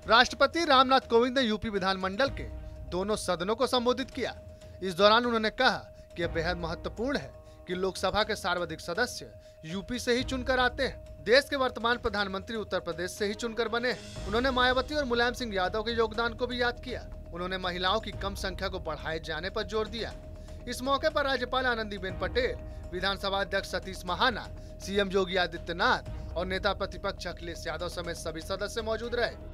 राष्ट्रपति रामनाथ कोविंद ने यूपी विधानमंडल के दोनों सदनों को संबोधित किया। इस दौरान उन्होंने कहा कि यह बेहद महत्वपूर्ण है कि लोकसभा के सर्वाधिक सदस्य यूपी से ही चुनकर आते हैं। देश के वर्तमान प्रधानमंत्री उत्तर प्रदेश से ही चुनकर बने हैं। उन्होंने मायावती और मुलायम सिंह यादव के योगदान को भी याद किया। उन्होंने महिलाओं की कम संख्या को बढ़ाए जाने पर जोर दिया। इस मौके पर राज्यपाल आनंदीबेन पटेल, विधानसभा अध्यक्ष सतीश महाना, सीएम योगी आदित्यनाथ और नेता प्रतिपक्ष अखिलेश यादव समेत सभी सदस्य मौजूद रहे।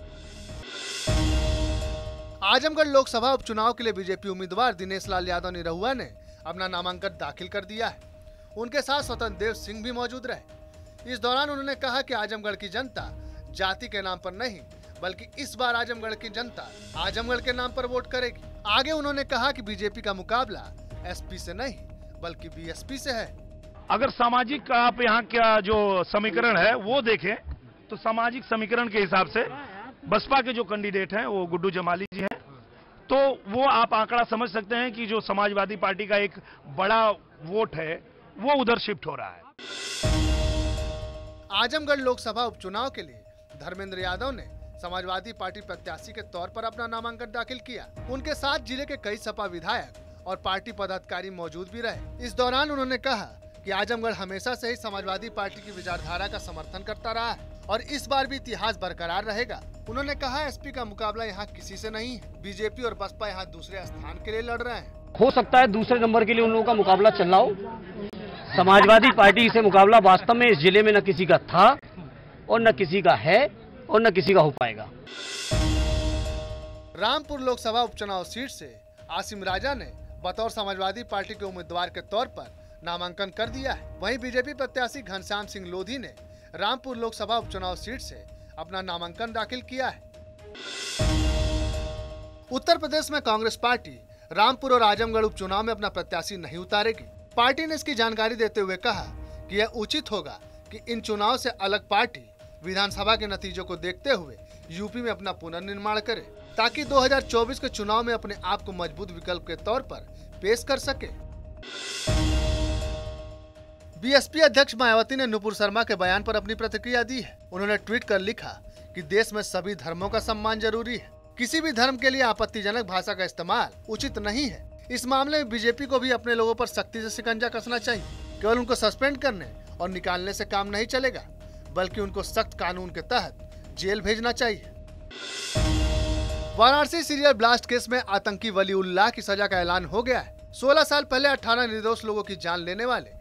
आजमगढ़ लोकसभा उपचुनाव के लिए बीजेपी उम्मीदवार दिनेश लाल यादव निरहुआ ने अपना नामांकन दाखिल कर दिया है। उनके साथ स्वतंत्र देव सिंह भी मौजूद रहे। इस दौरान उन्होंने कहा कि आजमगढ़ की जनता जाति के नाम पर नहीं, बल्कि इस बार आजमगढ़ की जनता आजमगढ़ के नाम पर वोट करेगी। आगे उन्होंने कहा कि बीजेपी का मुकाबला एसपी से नहीं, बल्कि बीएसपी से है। अगर सामाजिक आप यहाँ का जो समीकरण है वो देखें तो सामाजिक समीकरण के हिसाब से बसपा के जो कैंडिडेट हैं वो गुड्डू जमाली जी हैं, तो वो आप आंकड़ा समझ सकते हैं कि जो समाजवादी पार्टी का एक बड़ा वोट है वो उधर शिफ्ट हो रहा है। आजमगढ़ लोकसभा उपचुनाव के लिए धर्मेंद्र यादव ने समाजवादी पार्टी प्रत्याशी के तौर पर अपना नामांकन दाखिल किया। उनके साथ जिले के कई सपा विधायक और पार्टी पदाधिकारी मौजूद भी रहे। इस दौरान उन्होंने कहा कि आजमगढ़ हमेशा से ही समाजवादी पार्टी की विचारधारा का समर्थन करता रहा है और इस बार भी इतिहास बरकरार रहेगा। उन्होंने कहा एसपी का मुकाबला यहाँ किसी से नहीं है। बीजेपी और बसपा यहाँ दूसरे स्थान के लिए लड़ रहे हैं। हो सकता है दूसरे नंबर के लिए उन लोगों का मुकाबला चल रहा हो। समाजवादी पार्टी से मुकाबला वास्तव में इस जिले में न किसी का था और न किसी का है और न किसी का हो पाएगा। रामपुर लोकसभा उपचुनाव सीट से आसिम राजा ने बतौर समाजवादी पार्टी के उम्मीदवार के तौर पर नामांकन कर दिया है। वहीं बीजेपी प्रत्याशी घनश्याम सिंह लोधी ने रामपुर लोकसभा उपचुनाव सीट से अपना नामांकन दाखिल किया है। उत्तर प्रदेश में कांग्रेस पार्टी रामपुर और आजमगढ़ उपचुनाव में अपना प्रत्याशी नहीं उतारेगी। पार्टी ने इसकी जानकारी देते हुए कहा कि यह उचित होगा कि इन चुनाव से अलग पार्टी विधानसभा के नतीजों को देखते हुए यूपी में अपना पुनर्निर्माण करे, ताकि 2024 के चुनाव में अपने आप को मजबूत विकल्प के तौर पर पेश कर सके। बीएसपी अध्यक्ष मायावती ने नुपुर शर्मा के बयान पर अपनी प्रतिक्रिया दी है। उन्होंने ट्वीट कर लिखा कि देश में सभी धर्मों का सम्मान जरूरी है। किसी भी धर्म के लिए आपत्तिजनक भाषा का इस्तेमाल उचित नहीं है। इस मामले में बीजेपी को भी अपने लोगों पर सख्ती से शिकंजा कसना चाहिए। केवल उनको सस्पेंड करने और निकालने से काम नहीं चलेगा, बल्कि उनको सख्त कानून के तहत जेल भेजना चाहिए। वाराणसी सीरियल ब्लास्ट केस में आतंकी वलीउल्लाह की सजा का ऐलान हो गया है। 16 साल पहले 18 निर्दोष लोगों की जान लेने वाले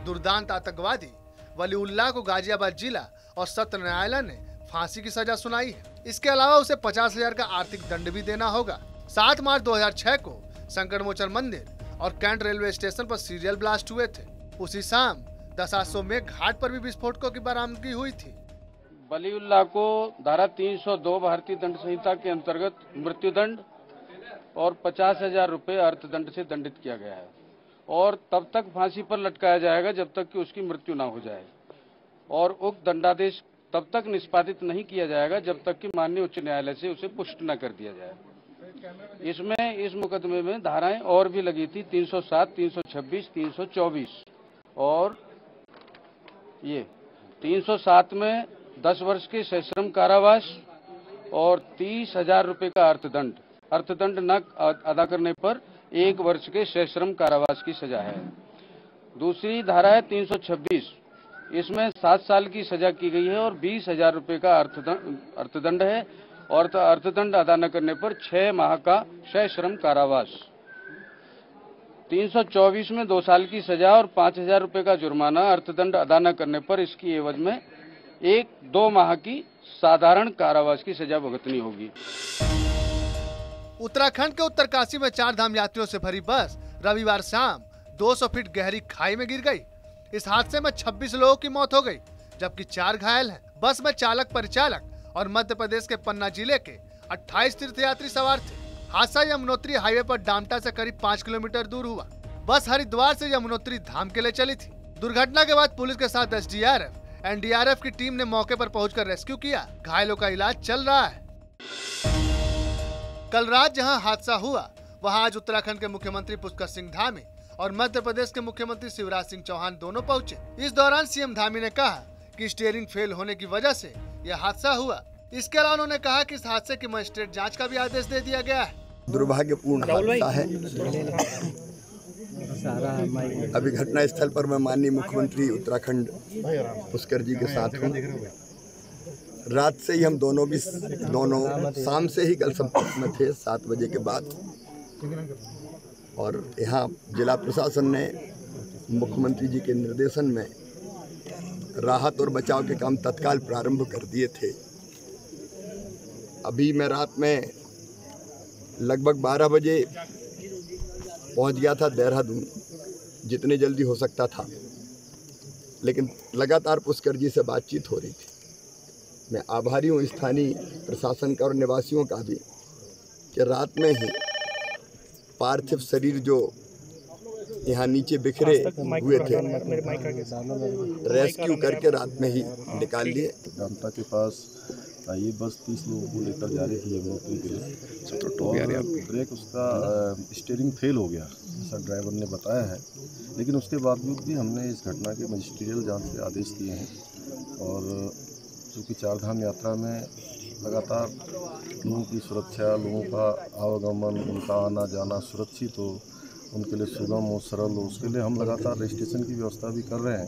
दुर्दांत आतंकवादी वलीउल्लाह को गाजियाबाद जिला और सत्र न्यायालय ने फांसी की सजा सुनाई है। इसके अलावा उसे 50,000 का आर्थिक दंड भी देना होगा। 7 मार्च 2006 को संकटमोचन मंदिर और कैंट रेलवे स्टेशन पर सीरियल ब्लास्ट हुए थे। उसी शाम दशाश्वमेध घाट पर भी विस्फोटकों की बरामदगी हुई थी। वलीउल्लाह को धारा 302 भारतीय दंड संहिता के अंतर्गत मृत्युदंड और 50,000 रुपए अर्थदंड से दंडित किया गया है और तब तक फांसी पर लटकाया जाएगा जब तक कि उसकी मृत्यु न हो जाए, और उक्त दंडादेश तब तक निष्पादित नहीं किया जाएगा जब तक कि माननीय उच्च न्यायालय से उसे पुष्ट न कर दिया जाए। इसमें इस मुकदमे में धाराएं और भी लगी थी 307, 326, 324 और ये 307 में 10 वर्ष के सश्रम कारावास और 30,000 रुपए का अर्थदंड न अदा करने पर 1 वर्ष के सश्रम कारावास की सजा है। दूसरी धारा है 326, इसमें 7 साल की सजा की गई है और 20,000 रुपए का अर्थदंड है और अर्थदंड अदा न करने पर 6 माह का सश्रम कारावास। 324 में 2 साल की सजा और 5,000 रुपए का जुर्माना, अर्थदंड अदा न करने पर इसकी एवज में 1-2 माह की साधारण कारावास की सजा भुगतनी होगी। उत्तराखंड के उत्तरकाशी में 4 धाम यात्रियों से भरी बस रविवार शाम 200 फीट गहरी खाई में गिर गई। इस हादसे में 26 लोगों की मौत हो गई, जबकि 4 घायल हैं। बस में चालक, परिचालक और मध्य प्रदेश के पन्ना जिले के 28 तीर्थयात्री सवार थे। हादसा यमुनोत्री हाईवे पर डामटा से करीब 5 किलोमीटर दूर हुआ। बस हरिद्वार से यमुनोत्री धाम के लिए चली थी। दुर्घटना के बाद पुलिस के साथ एसडीआरएफ, एनडीआरएफ की टीम ने मौके पर पहुंचकर रेस्क्यू किया। घायलों का इलाज चल रहा है। कल रात जहां हादसा हुआ, वहां आज उत्तराखंड के मुख्यमंत्री पुष्कर सिंह धामी और मध्य प्रदेश के मुख्यमंत्री शिवराज सिंह चौहान दोनों पहुंचे। इस दौरान सीएम धामी ने कहा कि स्टीयरिंग फेल होने की वजह से यह हादसा हुआ। इसके अलावा उन्होंने कहा कि इस हादसे की मजिस्ट्रेट जांच का भी आदेश दे दिया गया है। दुर्भाग्यपूर्ण हादसा है। अभी घटना स्थल पर मैं माननीय मुख्यमंत्री उत्तराखंड पुष्कर जी के साथ हूँ। रात से ही हम दोनों शाम से ही कल संपर्क में थे 7 बजे के बाद, और यहाँ जिला प्रशासन ने मुख्यमंत्री जी के निर्देशन में राहत और बचाव के काम तत्काल प्रारंभ कर दिए थे। अभी मैं रात में लगभग 12 बजे पहुंच गया था देहरादून, जितने जल्दी हो सकता था, लेकिन लगातार पुष्कर जी से बातचीत हो रही थी। मैं आभारी हूँ स्थानीय प्रशासन का और निवासियों का भी कि रात में ही पार्थिव शरीर जो यहाँ नीचे बिखरे हुए थे, रेस्क्यू करके रात में ही निकाल लिए। दामता के पास ये बस 30 लोगों को लेकर जा रही थी यमुनोत्री के लिए, और ब्रेक उसका स्टीयरिंग फेल हो गया, ऐसा ड्राइवर ने बताया है। लेकिन उसके बावजूद भी हमने इस घटना के मजिस्ट्रियल जांच के आदेश दिए हैं, और चूँकि चारधाम यात्रा में लगातार लोगों की सुरक्षा, लोगों का आवागमन, उनका आना जाना सुरक्षित हो, उनके लिए सुगम हो, सरल हो, उसके लिए हम लगातार रजिस्ट्रेशन की व्यवस्था भी कर रहे हैं।